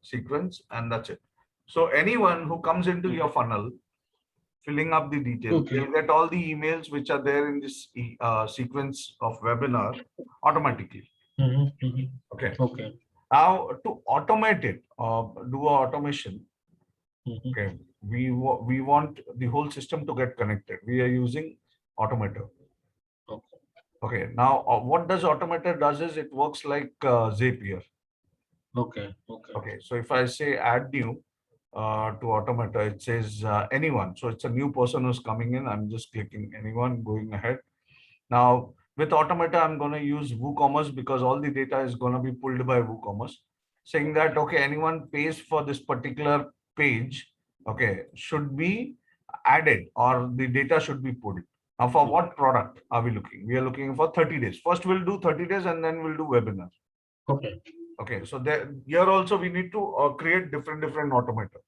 sequence, and that's it. So anyone who comes into your funnel, filling up the details, you'll get all the emails which are there in this sequence of webinar automatically. Okay. Now to automate it, do automation. Okay, we want the whole system to get connected. We are using Automator. Okay. Now what does Automator does is it works like Zapier. Okay. So if I say add new to Automator, it says anyone. So it's a new person who's coming in. I'm just clicking anyone, going ahead. Now with Automator, I'm going to use WooCommerce because all the data is going to be pulled by WooCommerce, saying that, okay, anyone pays for this particular page, okay, should be added or the data should be pulled. Now for what product are we looking? We are looking for 30 days. First we'll do 30 days and then we'll do webinar. Okay, so here also we need to create different Automator.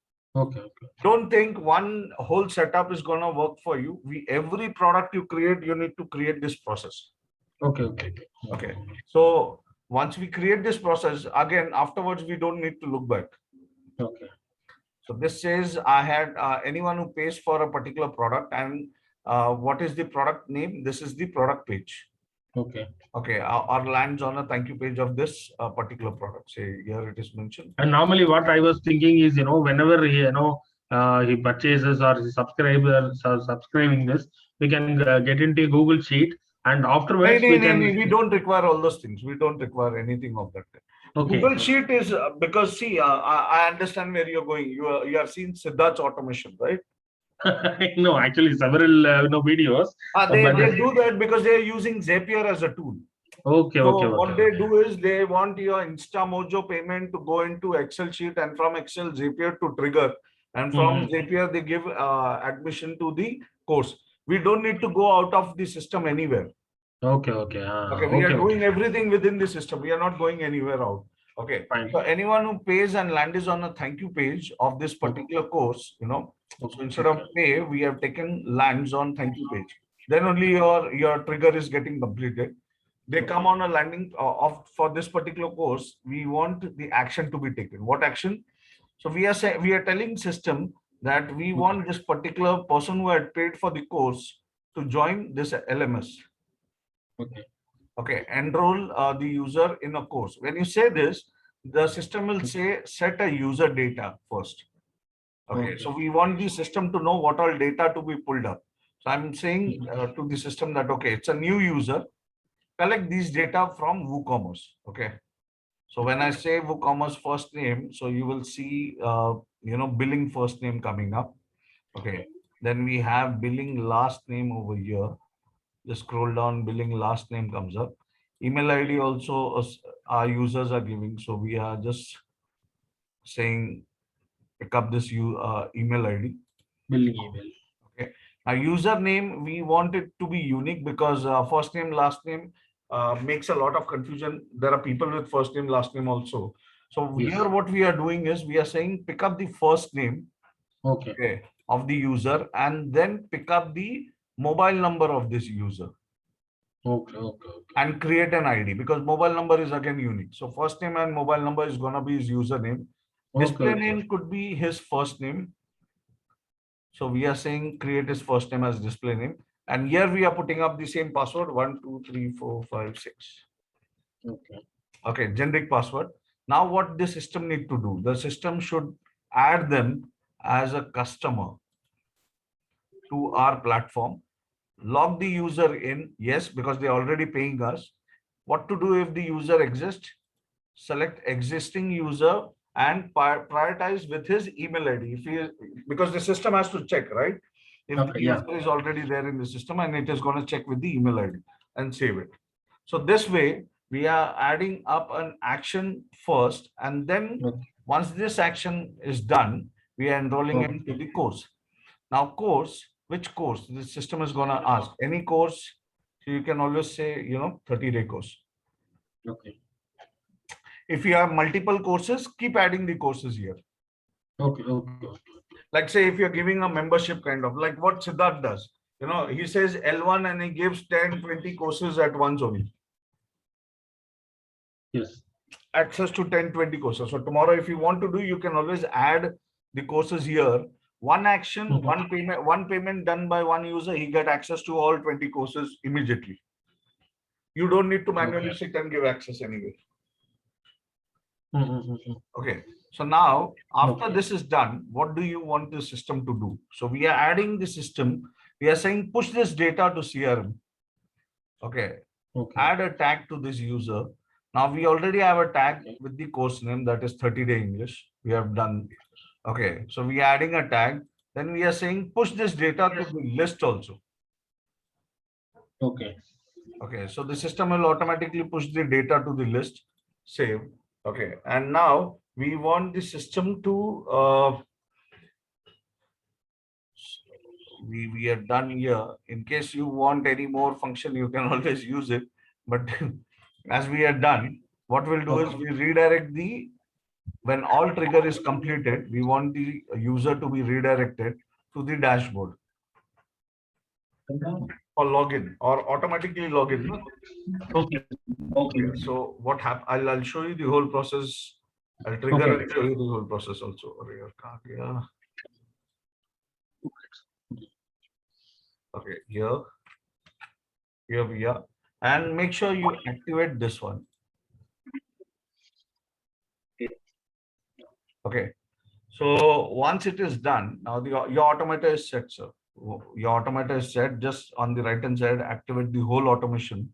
Don't think one whole setup is going to work for you. Every product you create, you need to create this process. Okay. So once we create this process, again, afterwards, we don't need to look back. So this says I had anyone who pays for a particular product, and what is the product name? This is the product page. Okay, or lands on a thank you page of this particular product. Say here it is mentioned. And normally what I was thinking is, whenever, he purchases or he subscribers are subscribing this, we can get into Google Sheet, and afterwards we can. We don't require all those things. We don't require anything of that. Okay. Google Sheet is because see, I understand where you're going. You have seen Siddharth's automation, right? No, actually several videos. They do that because they are using Zapier as a tool. Okay, so okay, what okay. they do is they want your InstaMojo payment to go into Excel sheet, and from Excel Zapier to trigger, and from Zapier they give admission to the course. We don't need to go out of the system anywhere. Okay, okay. We are doing everything within the system. We are not going anywhere out. Okay. Fine. So anyone who pays and lands on a thank you page of this particular course, so instead of pay, we have taken lands on thank you page. Then only your trigger is getting completed. They come on a landing for this particular course. We want the action to be taken. What action? So we are telling system that we want this particular person who had paid for the course to join this LMS. Okay, enroll the user in a course. When you say this, the system will say set a user data first. Okay, so we want the system to know what all data to be pulled up. So I'm saying to the system that, okay, it's a new user, collect these data from WooCommerce. Okay, so when I say WooCommerce first name, so you will see, billing first name coming up. Okay, then we have billing last name over here. Just scroll down, billing last name comes up. Email ID also our users are giving. So we are just saying pick up this email ID. Billing email. Okay. Our username, we want it to be unique because first name, last name makes a lot of confusion. There are people with first name, last name also. So here what we are doing is we are saying pick up the first name of the user and then pick up the mobile number of this user. Okay. And create an ID because mobile number is again unique. So first name and mobile number is gonna be his username. Display name could be his first name. So we are saying create his first name as display name. And here we are putting up the same password 1, 2, 3, 4, 5, 6. Okay, generic password. Now what the system need to do? The system should add them as a customer to our platform. Log the user in, yes, because they're already paying us. What to do if the user exists? Select existing user and prioritize with his email ID. If he is, because the system has to check, right? If the user is already there in the system, and it is going to check with the email ID and save it. So this way, we are adding up an action first, and then once this action is done, we are enrolling him to the course. Now, course. Which course? The system is going to ask any course. So you can always say, 30-day course. Okay. If you have multiple courses, keep adding the courses here. Okay. Like say, if you're giving a membership kind of like what Siddharth does, he says L1 and he gives 10, 20 courses at once only. Yes. Access to 10, 20 courses. So tomorrow, if you want to do, you can always add the courses here. One action, one payment done by one user, he get access to all 20 courses immediately. You don't need to manually sit and give access anyway. Okay. So now, after this is done, what do you want the system to do? So we are adding the system. We are saying push this data to CRM. Okay. Add a tag to this user. Now we already have a tag with the course name that is 30-day English. We have done. Okay, so we are adding a tag. Then we are saying push this data to the list also. Okay, so the system will automatically push the data to the list. Save. Okay, and now we want the system to we are done here. In case you want any more function, you can always use it. But as we are done, what we'll do is we redirect the. When all trigger is completed, we want the user to be redirected to the dashboard or login or automatically login. Okay. So what happens? I'll show you the whole process. I'll trigger and show you the whole process also. Okay, here we are, and make sure you activate this one. Okay, So once it is done, now your automator is set, sir. Your automator is set. Just on the right hand side, activate the whole automation.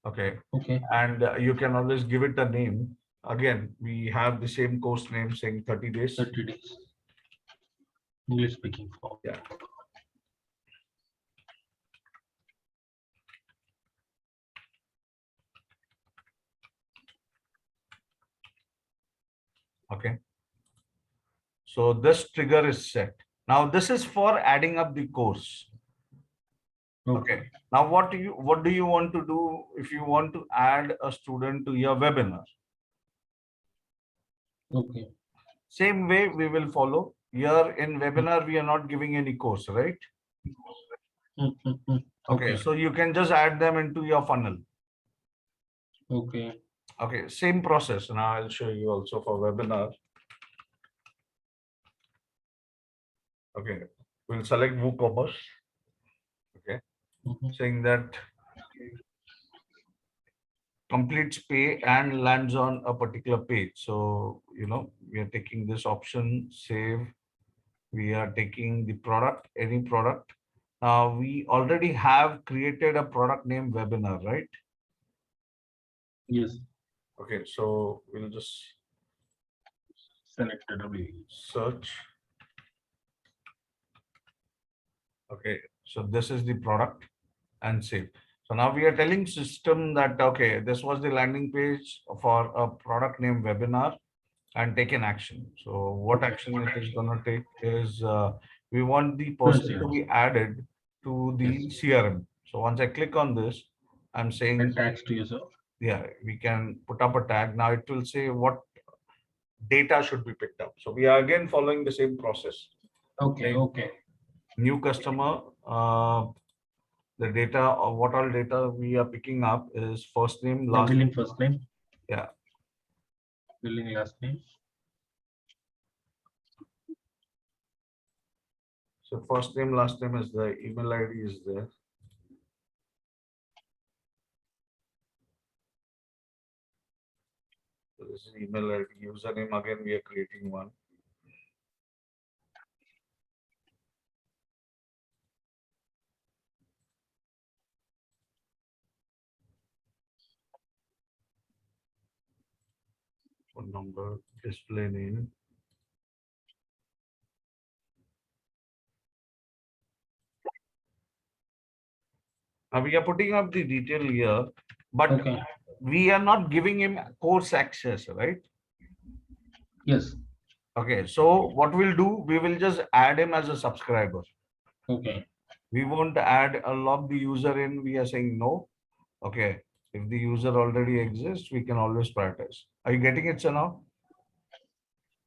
Okay. Okay. And you can always give it a name. Again, we have the same course name saying 30 days. 30 days. English speaking form. Yeah. Okay. So this trigger is set. Now this is for adding up the course. Okay. Now what do you want to do if you want to add a student to your webinar? Okay. Same way we will follow. Here in webinar, we are not giving any course, right? Okay. So you can just add them into your funnel. Okay. Okay. Same process. Now I'll show you also for webinar. Okay. We'll select WooCommerce. Okay. Saying that completes pay and lands on a particular page. So, we are taking this option, save. We are taking the product, any product. Now we already have created a product name webinar, right? Yes. Okay, so we'll just Select W. search. Okay, so this is the product and save. So now we are telling system that, okay, this was the landing page for a product name webinar and take an action. So what action it is going to take is we want the person to be added to the CRM. So once I click on this, I'm saying tags to user. Yeah, we can put up a tag. Now it will say what data should be picked up. So we are again following the same process. Okay. Okay. New customer, the data or what all data we are picking up is first name, last billing first name. Yeah. Billing last name. So first name, last name is there, email ID is there. So this is email ID, username, again we are creating one. Phone number, display name. Now we are putting up the detail here, but we are not giving him course access, right? Yes. Okay, so what we'll do, we will just add him as a subscriber. Okay. We won't add log the user in. We are saying no. Okay. If the user already exists, we can always prioritize. Are you getting it, sir, now?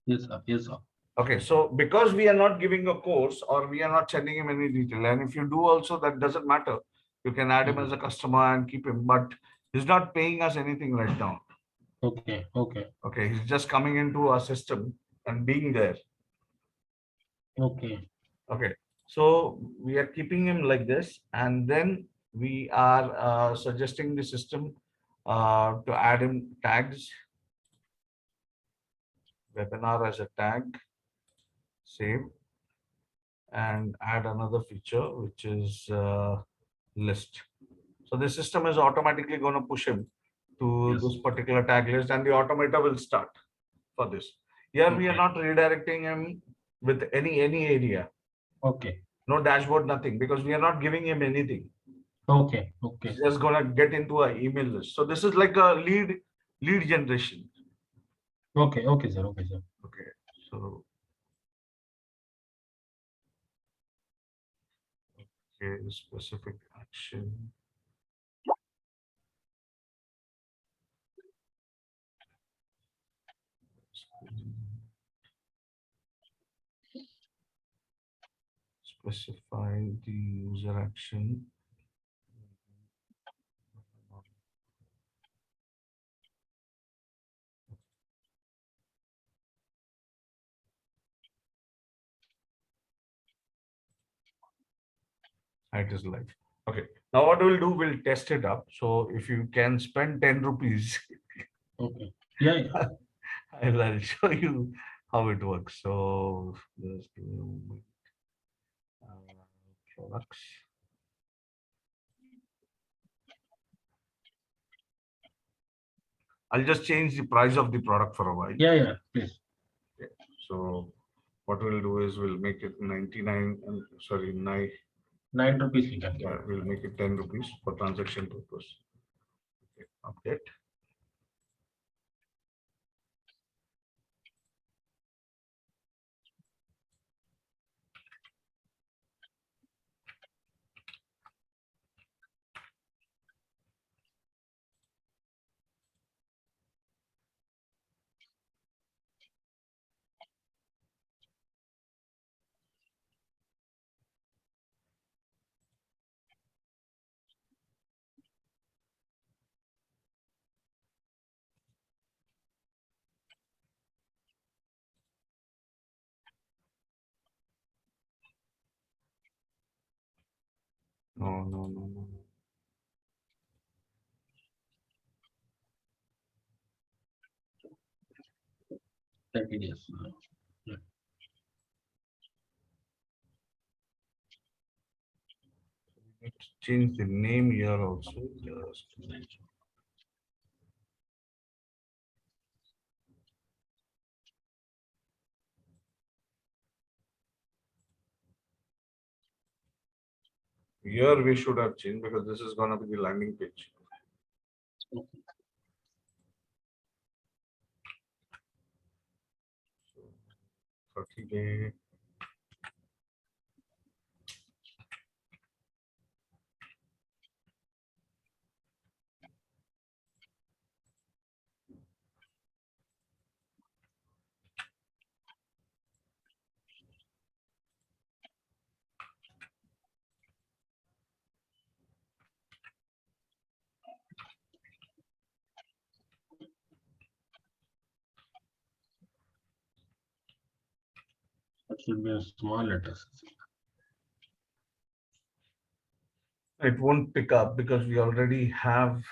Yes, sir. Yes, sir. Okay, so because we are not giving a course or we are not sending him any detail, and if you do also, that doesn't matter. You can add him as a customer and keep him, but he's not paying us anything right now. Okay. Okay. Okay, he's just coming into our system and being there. Okay. Okay, so we are keeping him like this, and then we are suggesting the system to add him tags. Webinar as a tag, save, and add another feature, which is list. So the system is automatically going to push him to this particular tag list, and the automator will start for this. Here we are not redirecting him with any area. Okay. No dashboard, nothing, because we are not giving him anything. Okay. Okay. He's just gonna get into an email list. So this is like a lead generation. Okay. Okay, sir. Okay, sir. Okay. So okay, specific action. Specify the user action. It is live. Okay. Now what we'll do, we'll test it up. So if you can spend 10 rupees. Okay. Yeah. I'll show you how it works. So just products. I'll just change the price of the product for a while. Yeah, please. Okay. So what we'll do is we'll make it 99 and sorry, 9 rupees we can. Yeah, we'll make it 10 rupees for transaction purpose. Okay, update. No. 30 days. Let's change the name here also. Just here we should have changed because this is going to be the landing page. So 30-day. That should be a small letters. It won't pick up because we already have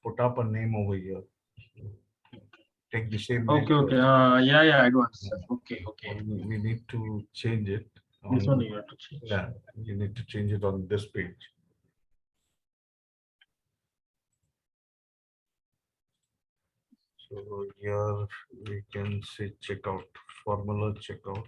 put up a name over here. Take the same name. Okay. Yeah, I do understand. Okay. We need to change it. This one you have to change. Yeah, you need to change it on this page. So here we can say checkout, formula checkout.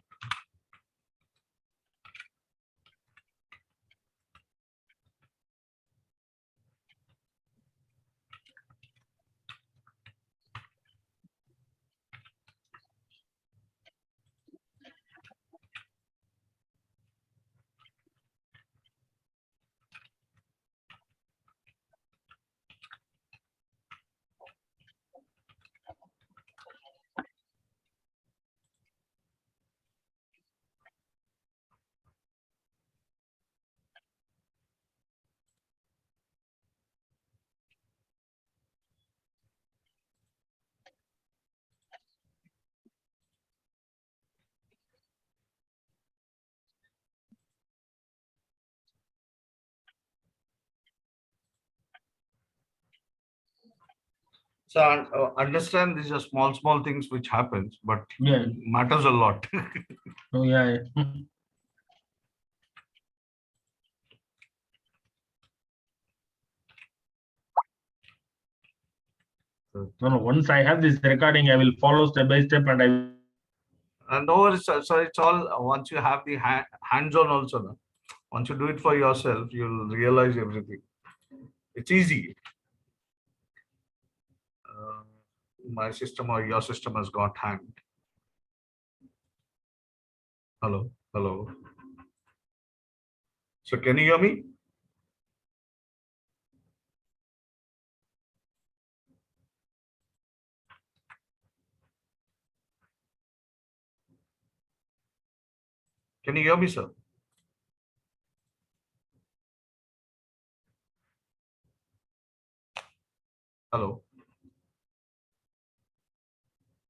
So understand these are small things which happens, but Yeah. matters a lot. Oh yeah. No. Once I have this recording, I will follow step by step, and I will. And no, so it's all once you have the hands-on also. No? Once you do it for yourself, you'll realize everything. It's easy. My system or your system has got hanged. Hello. So can you hear me? Can you hear me, sir? Hello.